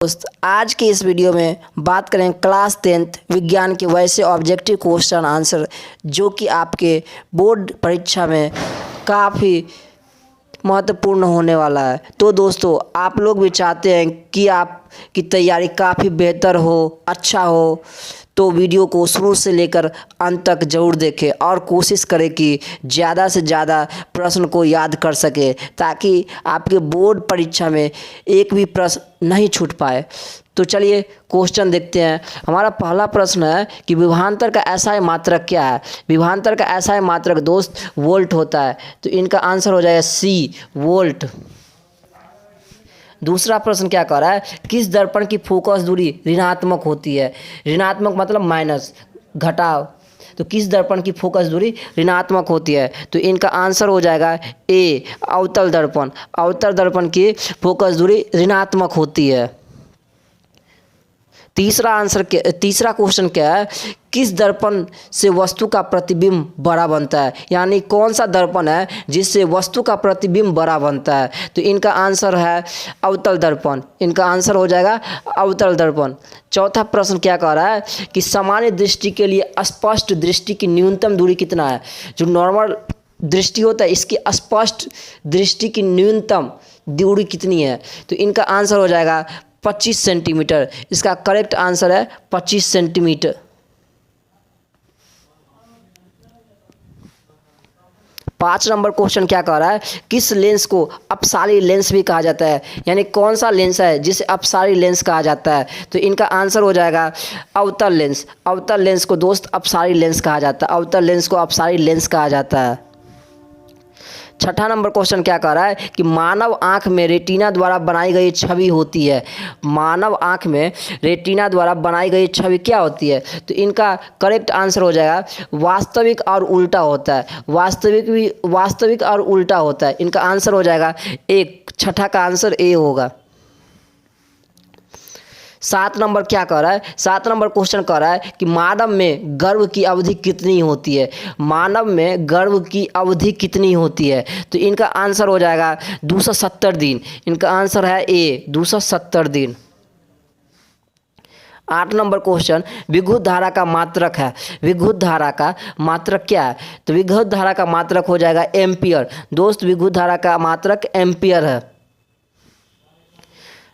दोस्त आज की इस वीडियो में बात करें क्लास 10th विज्ञान के वैसे ऑब्जेक्टिव क्वेश्चन आंसर जो कि आपके बोर्ड परीक्षा में काफ़ी महत्वपूर्ण होने वाला है। तो दोस्तों आप लोग भी चाहते हैं कि आपकी तैयारी काफ़ी बेहतर हो, अच्छा हो, तो वीडियो को शुरू से लेकर अंत तक ज़रूर देखें और कोशिश करें कि ज़्यादा से ज़्यादा प्रश्न को याद कर सके ताकि आपके बोर्ड परीक्षा में एक भी प्रश्न नहीं छूट पाए। तो चलिए क्वेश्चन देखते हैं। हमारा पहला प्रश्न है कि विभवांतर का एसआई मात्रक क्या है। विभवांतर का एसआई मात्रक दोस्त वोल्ट होता है, तो इनका आंसर हो जाएगा सी, वोल्ट। दूसरा प्रश्न क्या कह रहा है, किस दर्पण की फोकस दूरी ऋणात्मक होती है। ऋणात्मक मतलब माइनस, घटाव। तो किस दर्पण की फोकस दूरी ऋणात्मक होती है, तो इनका आंसर हो जाएगा ए, अवतल दर्पण। अवतल दर्पण की फोकस दूरी ऋणात्मक होती है। तीसरा क्वेश्चन क्या है, किस दर्पण से वस्तु का प्रतिबिंब बड़ा बनता है। यानी कौन सा दर्पण है जिससे वस्तु का प्रतिबिंब बड़ा बनता है, तो इनका आंसर है अवतल दर्पण। इनका आंसर हो जाएगा अवतल दर्पण। चौथा प्रश्न क्या कह रहा है कि सामान्य दृष्टि के लिए स्पष्ट दृष्टि की न्यूनतम दूरी कितना है। जो नॉर्मल दृष्टि होता है इसकी स्पष्ट दृष्टि की न्यूनतम दूरी कितनी है, तो इनका आंसर हो जाएगा 25 सेंटीमीटर। इसका करेक्ट आंसर है 25 सेंटीमीटर। पाँच नंबर क्वेश्चन क्या कह रहा है, किस लेंस को अपसारी लेंस भी कहा जाता है। यानी कौन सा लेंस है जिसे अपसारी लेंस कहा जाता है, तो इनका आंसर हो जाएगा अवतल लेंस। अवतल लेंस को दोस्त अपसारी लेंस कहा जाता है। अवतल लेंस को अपसारी लेंस कहा जाता है। छठा नंबर क्वेश्चन क्या कह रहा है कि मानव आंख में रेटिना द्वारा बनाई गई छवि होती है। मानव आंख में रेटिना द्वारा बनाई गई छवि क्या होती है, तो इनका करेक्ट आंसर हो जाएगा वास्तविक और उल्टा होता है। वास्तविक और उल्टा होता है। इनका आंसर हो जाएगा एक, छठा का आंसर ए होगा। सात नंबर क्या कह रहा है, सात नंबर क्वेश्चन कह रहा है कि मानव में गर्भ की अवधि कितनी होती है। मानव में गर्भ की अवधि कितनी होती है, तो इनका आंसर हो जाएगा 270 दिन। इनका आंसर है ए, 270 दिन। आठ नंबर क्वेश्चन विद्युत धारा का मात्रक है। विद्युत धारा का मात्रक क्या है, तो विद्युत धारा का मात्रक हो जाएगा एम्पियर। दोस्त विद्युत धारा का मात्रक एम्पियर है।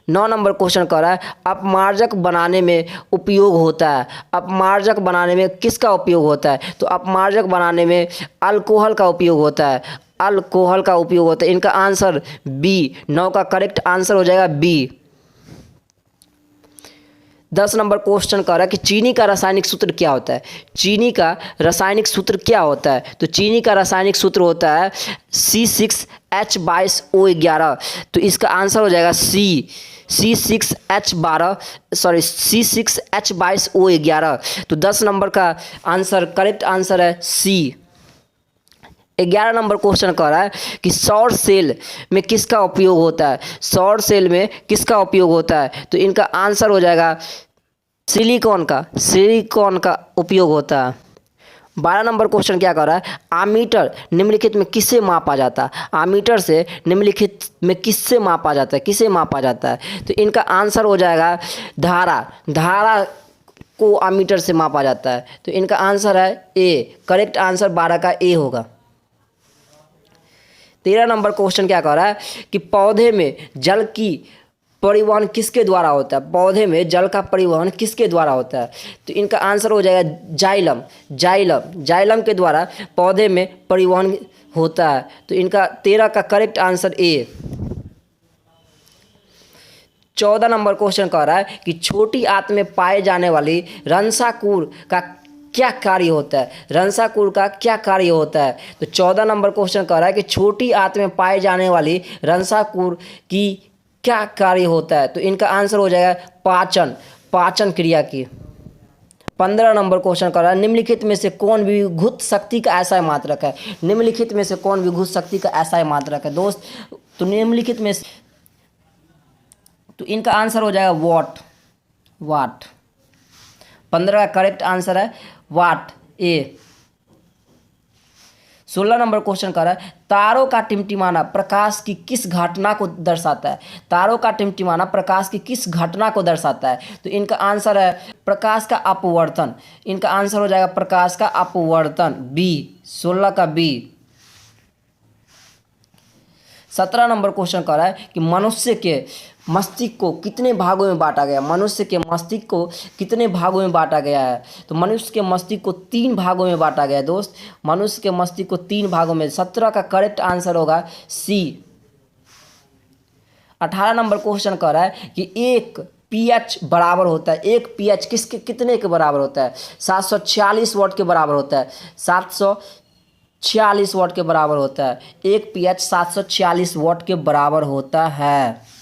9 नंबर क्वेश्चन कह रहा है अपमार्जक बनाने में उपयोग होता है। अपमार्जक बनाने में किसका उपयोग होता है, तो अपमार्जक बनाने में अल्कोहल का उपयोग होता है। अल्कोहल का उपयोग होता है। इनका आंसर बी, 9 का करेक्ट आंसर हो जाएगा बी। 10 नंबर क्वेश्चन कह रहा है कि चीनी का रासायनिक सूत्र क्या होता है। चीनी का रासायनिक सूत्र क्या होता है, तो चीनी का रासायनिक सूत्र होता है C6H22O11। तो इसका आंसर हो जाएगा C6H22O11। तो 10 नंबर का आंसर करेक्ट आंसर है सी। 11 नंबर क्वेश्चन कह रहा है कि सौर सेल में किसका उपयोग होता है। सौर सेल में किसका उपयोग होता है, तो इनका आंसर हो जाएगा सिलिकॉन का उपयोग होता है। 12 नंबर क्वेश्चन क्या कह रहा है, आमीटर निम्नलिखित में किससे मापा जाता है। आमीटर से निम्नलिखित में किससे मापा जाता है, किसे मापा जाता है, तो इनका आंसर हो जाएगा धारा को आमीटर से मापा जाता है। तो इनका आंसर है ए, करेक्ट आंसर 12 का ए होगा। 13 नंबर क्वेश्चन क्या कह रहा है कि पौधे में जल की परिवहन किसके द्वारा होता है। पौधे में जल का परिवहन किसके द्वारा होता है, तो इनका आंसर हो जाएगा जाइलम के द्वारा पौधे में परिवहन होता है। तो इनका 13 का correct answer A. 14 number question कह रहा है कि छोटी आंत में पाए जाने वाली रंसाकूर का क्या कार्य होता है। रंसाकूर का क्या कार्य होता है, तो 14 नंबर क्वेश्चन कह रहा है कि छोटी आंत में पाए जाने वाली रंसाकूर की क्या कार्य होता है, तो इनका आंसर हो जाएगा पाचन क्रिया की। 15 नंबर क्वेश्चन कर रहा है निम्नलिखित में से कौन विद्युत शक्ति का ऐसा मात्रक है। निम्नलिखित में से कौन विद्युत शक्ति का ऐसा मात्रक है दोस्त, तो निम्नलिखित में तो इनका आंसर हो जाएगा वाट। 15 का करेक्ट आंसर है वाट, ए। 16 नंबर क्वेश्चन कर रहा है तारों का टिमटिमाना प्रकाश की किस घटना को दर्शाता है। तारों का टिमटिमाना प्रकाश की किस घटना को दर्शाता है। तो इनका आंसर है प्रकाश का अपवर्तन। इनका आंसर हो जाएगा प्रकाश का अपवर्तन, बी, 16 का बी। 17 नंबर क्वेश्चन कर रहा है कि मनुष्य के मस्तिष्क को कितने भागों में बांटा गया। मनुष्य के मस्तिष्क को कितने भागों में बांटा गया है। तो मनुष्य के मस्तिष्क को 3 भागों में बांटा गया है दोस्त। मनुष्य के मस्तिष्क को 3 भागों में। 17 का करेक्ट आंसर होगा सी। 18 नंबर क्वेश्चन कह रहा है कि एक पीएच बराबर होता है। एक पीएच किसके कितने के बराबर होता है। 746 वाट के बराबर होता है। 746 वाट के बराबर होता है। एक पीएच 746 वाट के बराबर होता है।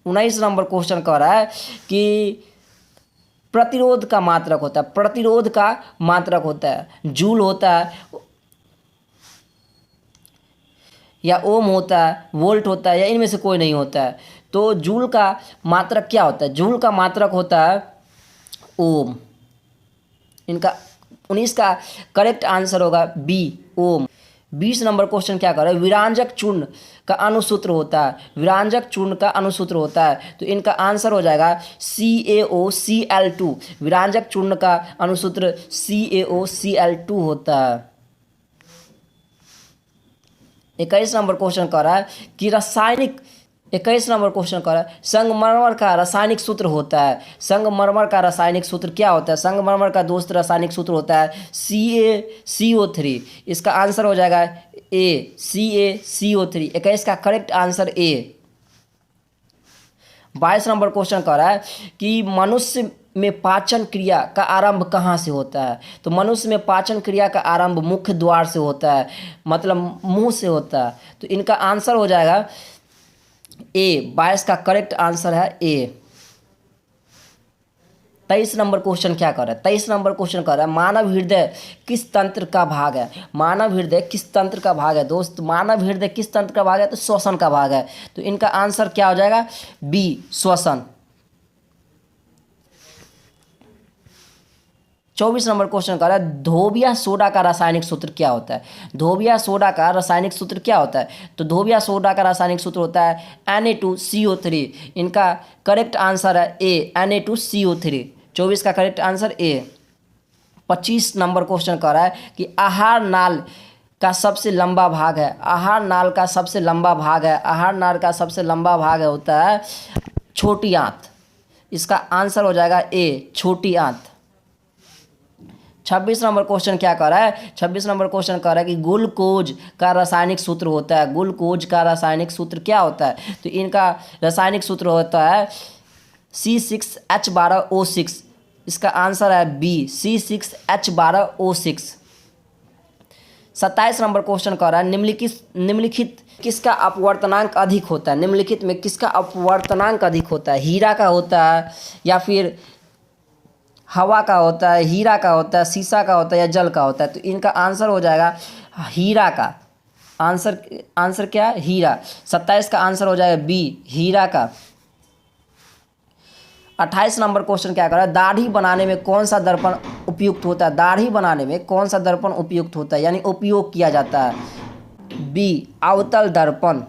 19 नंबर क्वेश्चन कह रहा है कि प्रतिरोध का मात्रक होता है। प्रतिरोध का मात्रक होता है जूल होता है या ओम होता है, वोल्ट होता है, या इनमें से कोई नहीं होता है। तो जूल का मात्रक क्या होता है। जूल का मात्रक होता है ओम। इनका 19 का करेक्ट आंसर होगा बी, ओम। 20 नंबर क्वेश्चन क्या कर रहा है विरांजक चूर्ण का अणुसूत्र होता है। विरांजक चूर्ण का अणुसूत्र होता है। तो इनका आंसर हो जाएगा CaOCl2। विरांजक चूर्ण का अणुसूत्र CaOCl2 होता है। 21 नंबर क्वेश्चन कर रहा है कि रासायनिक 21 नंबर क्वेश्चन कर रहा है संगमरमर का रासायनिक सूत्र होता है। संगमरमर का रासायनिक सूत्र क्या होता है। संगमरमर का दोस्त रासायनिक सूत्र होता है CaCO3। इसका आंसर हो जाएगा ए, CaCO3। 21 का correct answer A. 22 number question कर रहा है कि मनुष्य में पाचन क्रिया का आरंभ कहाँ से होता है। तो मनुष्य में पाचन क्रिया का आरंभ मुख्य द्वार से होता है, मतलब मुंह से होता है। तो इनका आंसर हो जाएगा ए। 22 का करेक्ट आंसर है ए। 23 नंबर क्वेश्चन क्या कर रहा है 23 नंबर क्वेश्चन कर रहा है मानव हृदय किस तंत्र का भाग है। मानव हृदय किस तंत्र का भाग है दोस्त। मानव हृदय किस तंत्र का भाग है। तो श्वसन का भाग है। तो इनका आंसर क्या हो जाएगा बी, श्वसन। 24 नंबर क्वेश्चन कर रहा है धोबिया सोडा का रासायनिक सूत्र क्या होता है। धोबिया सोडा का रासायनिक सूत्र क्या होता है। तो धोबिया सोडा का रासायनिक सूत्र होता है Na2CO3। इनका करेक्ट आंसर है ए, Na2CO3। 24 का correct answer A. 25 number question कर रहा है कि आहार नाल का सबसे लंबा भाग है। आहार नाल का सबसे लंबा भाग है। आहार नाल का सबसे लंबा भाग होता है छोटी आंत। इसका आंसर हो जाएगा ए, छोटी आंत। 26 नंबर क्वेश्चन क्या कर रहा है 26 नंबर क्वेश्चन कर रहा है कि ग्लूकोज का रासायनिक सूत्र होता है। ग्लूकोज का रासायनिक सूत्र क्या होता है। तो इनका रासायनिक सूत्र होता है C6H12O6। इसका आंसर है बी, C6H12O6। 27 नंबर क्वेश्चन कर रहा है निम्नलिखित किसका अपवर्तनांक अधिक होता है। निम्नलिखित में किसका अपवर्तनांक अधिक होता है। हीरा का होता है या फिर हवा का होता है, हीरा का होता है, शीशा का होता है या जल का होता है। तो इनका आंसर हो जाएगा हीरा का। आंसर क्या है हीरा। 27 का आंसर हो जाएगा बी, हीरा का। 28 नंबर क्वेश्चन क्या कर रहा है दाढ़ी बनाने में कौन सा दर्पण उपयुक्त होता है। दाढ़ी बनाने में कौन सा दर्पण उपयुक्त होता है यानी उपयोग किया जाता है। बी, अवतल दर्पण।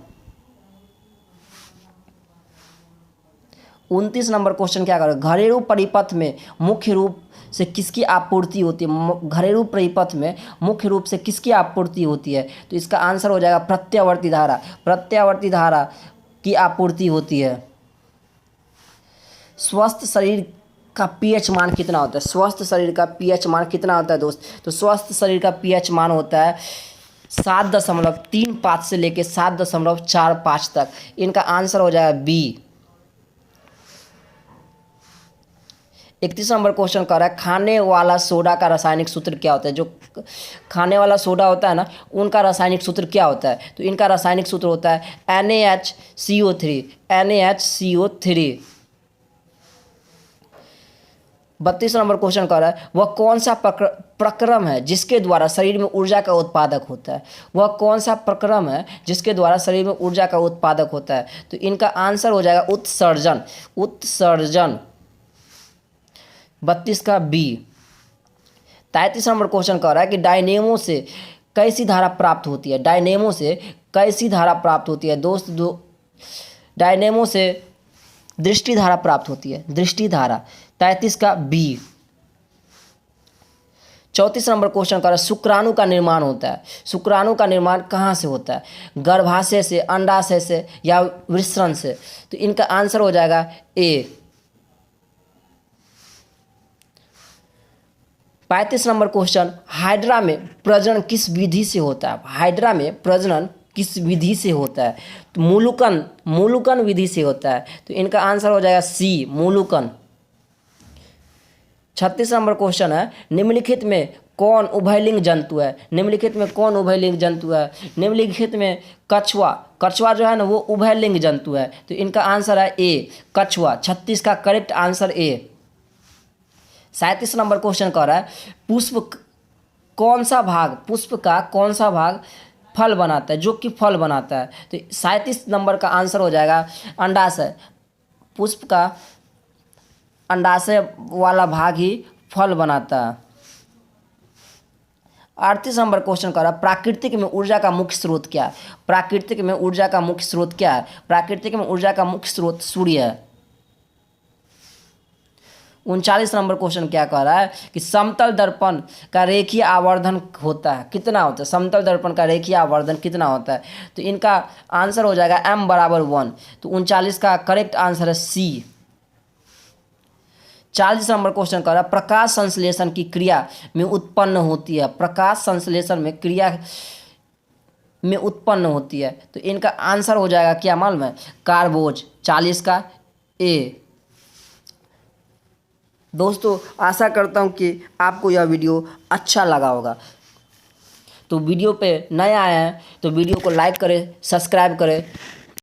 29 नंबर क्वेश्चन क्या कर रहा है घरेलू परिपथ में मुख्य रूप से किसकी आपूर्ति होती है। घरेलू परिपथ में मुख्य रूप से किसकी आपूर्ति होती है। तो इसका आंसर हो जाएगा प्रत्यावर्ती धारा। प्रत्यावर्ती धारा की आपूर्ति होती है। स्वस्थ शरीर का पीएच मान कितना होता है। स्वस्थ शरीर का पीएच मान कितना होता है दोस्त। तो स्वस्थ शरीर का पीएच मान होता है 7.35 से लेकर 7.45 तक। इनका आंसर हो जाएगा बी। 31 नंबर क्वेश्चन कर रहा है खाने वाला सोडा का रासायनिक सूत्र क्या होता है। जो खाने वाला सोडा होता है ना उनका रासायनिक सूत्र क्या होता है। तो इनका रासायनिक सूत्र होता है NaHCO3। NaHCO3। 32 नंबर क्वेश्चन कर रहा है वह कौन सा प्रक्रम है जिसके द्वारा शरीर में ऊर्जा का उत्पादक होता है। वह कौन सा प्रक्रम है जिसके द्वारा शरीर में ऊर्जा का उत्पादक होता है। तो इनका आंसर हो जाएगा उत्सर्जन। उत्सर्जन। 32 का बी। 33 नंबर क्वेश्चन कर रहा है कि डायनेमो से कैसी धारा प्राप्त होती है? डायनेमो से कैसी धारा प्राप्त होती है दोस्त? डायनेमो से दृष्टि धारा प्राप्त होती है, दृष्टि धारा। 33 का बी। 34 नंबर क्वेश्चन कर रहा है शुक्राणु का निर्माण होता है। शुक्राणु का निर्माण कहाँ से होता है? गर्भाशय से, अंडाशय से या वृषण से? तो इनका आंसर हो जाएगा ए। 35 नंबर क्वेश्चन, हाइड्रा में प्रजनन किस विधि से होता है? हाइड्रा में प्रजनन किस विधि से होता है? तो मूलुकन विधि से होता है। तो इनका आंसर हो जाएगा सी, मूलुकन। 36 नंबर क्वेश्चन है निम्नलिखित में कौन उभयलिंग जंतु है? निम्नलिखित में कौन उभयलिंग जंतु है? निम्नलिखित में कछुआ, कछुआ जो है ना वो उभयलिंग जंतु है। तो इनका आंसर है ए, कछुआ। 36 का correct answer A. 37 number question कह रहा है पुष्प का कौन सा भाग फल बनाता है, जो कि फल बनाता है? तो 37 नंबर का आंसर हो जाएगा अंडाशय। पुष्प का अंडाशय वाला भाग ही फल बनाता है। 38 नंबर क्वेश्चन कर रहा है प्राकृतिक में ऊर्जा का मुख्य स्रोत क्या है? प्राकृतिक में ऊर्जा का मुख्य स्रोत क्या है? प्राकृतिक में ऊर्जा का मुख्य स्रोत सूर्य है। 39 नंबर क्वेश्चन क्या कह रहा है कि समतल दर्पण का रेखीय आवर्धन होता है, कितना होता है? समतल दर्पण का रेखीय आवर्धन कितना होता है? तो इनका आंसर हो जाएगा m बराबर 1। तो 39 का करेक्ट आंसर है सी। 40 नंबर क्वेश्चन कर रहा है प्रकाश संश्लेषण की क्रिया में उत्पन्न होती है। प्रकाश संश्लेषण में क्रिया में उत्पन्न होती है। तो इनका आंसर हो जाएगा क्या मालूम है? कार्बोज। 40 का ए। दोस्तों आशा करता हूँ कि आपको यह वीडियो अच्छा लगा होगा। तो वीडियो पे नए आए हैं तो वीडियो को लाइक करें, सब्सक्राइब करें।